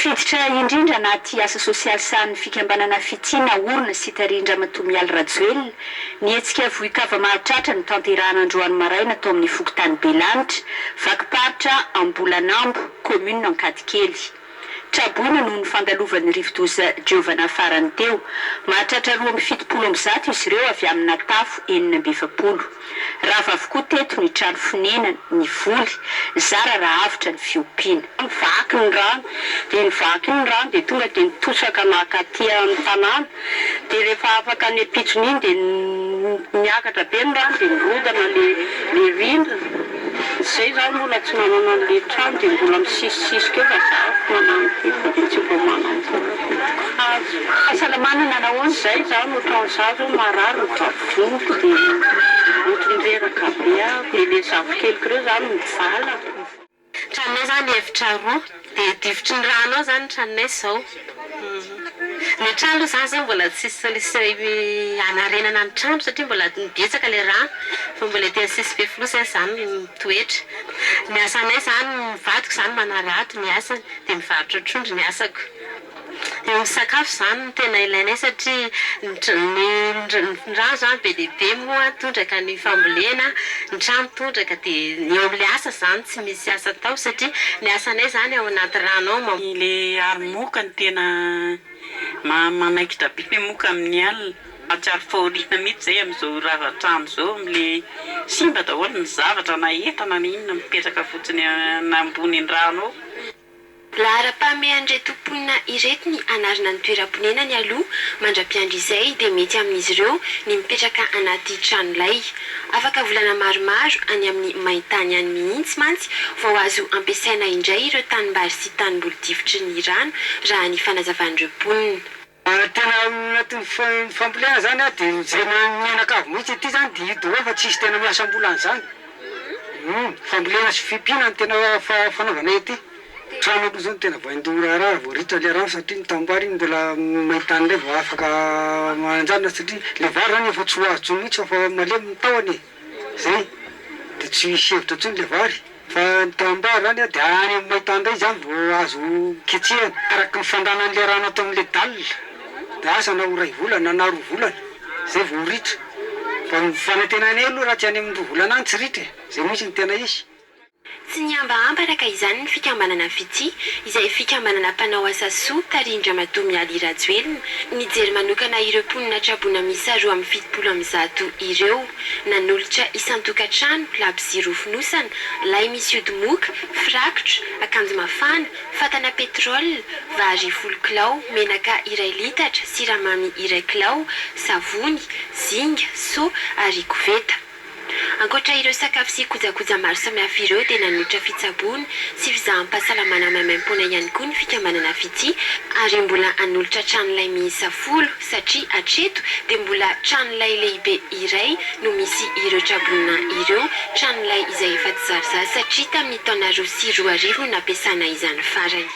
Tafiditra indrindra anaty asa sosialy sahany fikambanana Fitia orona sy tarindra mato Mialy Rajoelina nietsika voikava mahatratra ny tanterahana androany maraina tao amin'ny fokotany Belanitra vakiparitra Ambolanambo commune Ankadikely. Traboina noho ny fandalovany rivodoza Giovanna farany teo mahatratra 270 izy ireo avy amina tafo 420. Rava avokoa teto ny trano fonena ny voly zara raha avitra ny fiompiana. Vaky ny rano dia tonga dia nitosaka nakaty amin'ny tanàna dia rehefa afaka ny pitsony iny dia niakatra be ny rano dia nirodana le rindrina. Izay zany mbola tsy manana an'ilay trano dia mbola misisisika eo fa zafy manano dia tsy mba manano hazo. Fahasalamana nanao izay zany ohatran'izao marary ny vavoniko dia ohatran'reraka be dia le zafikelyko ireo zany mivala. Tranonay zany efitra roa dia divitry ny rano ao zany tranonay izao. Ny trano zany zay mbola tsisy anarenana ny trano satria mbola betsaka le rano fa mbola tena sisy be filosy zany toetra. Ny asanay zany mivadiko zany manarato ny asany dia mivarotra trondro ny asako. Eo amin'ny sakafo zany no tena ilainay satria ny rano zany be dia be moa tondraka ny fambolena, ny trano tondraka dia eo amin'ilay asa zany tsy misy asa atao satria ny asanay zany ao anaty rano ao. Ilay arimoka ny tena manaikitra biby moka amin'ny alina. Atsary fahoriana mihitsy zay amin'izao rava-trano izao amin'ilay simba daholo ny zavatra na entana na inona mipetraka fotsiny ambony ny rano ao. Lahara-pamehan'ireo tomponina ireto ny anarana ny toeram-ponenany aloha mandra-piandro izay dia mety amin'izy ireo ny mipetraka anaty tranolay. Afaka volana maromaro any amin'ny maintany any mihitsy mantsy vao azo ampiasaina indray ireo tanimbary sy tanimboly divitry ny rano raha ny fanazavan'ireo mponina. Tena anatin'ny fambolena zany dia izay menakavy mihitsy ity zany dia hito fa tsisy tena miasa ambolana zany. Fambolena sy fimpiana ny tena fanaovana ity. Trano aloha zany tena voaindora raha voaritra le rano satria ny tambary mbola maintany ilay vao afaka mananjanona satria le vary zany efa tsy ho azo tsony mihitsy fa malemy ny tahony zay dia tsy misy hevitra tsony le vary. Fa ny tambary zany dia any amin'ny maintany indray zany vao azo ketsehana araky ny fandranan'ilay rano ato amin'ilay dalina dia asa na ho ray volana na roa volana zay vao ritra. Fa ny fanantenanay aloha raha tsy any amin'ny roa volana any tsy ritra zay mihitsy ny tena izy. Tsy niamba araka izany ny fikambanana Fitia izay fikambanana mpanao asa soa tarindra mato Mialy Rajoelina nijery manokana ireo mponina traboina miisa 270 ireo nanolotra isan-tokantrano labozia rofinosana, lay misy odi-moka, firakitra, akanjo mafana, fatana petrolina, vary 10 kilao, menaka 1 litatra, siramamy 1 kilao, savony, zinga, so ary koveta. Ankoatra ireo sakafo sy kojakoja maro samihafa ireo dia nanolotra fitsaboana sy fizaham-pahasalamana maimaim-poana ihany koa ny fikambanana Fitia ary mbola hanolotra tranolay miisa 10 satria hatreto dia mbola tranolay lehibe iray no misy ireo trabonina ireo, tranolay izay efa tsy zarizary satria tamin'ny taona 2024 no nampiasana izany farany.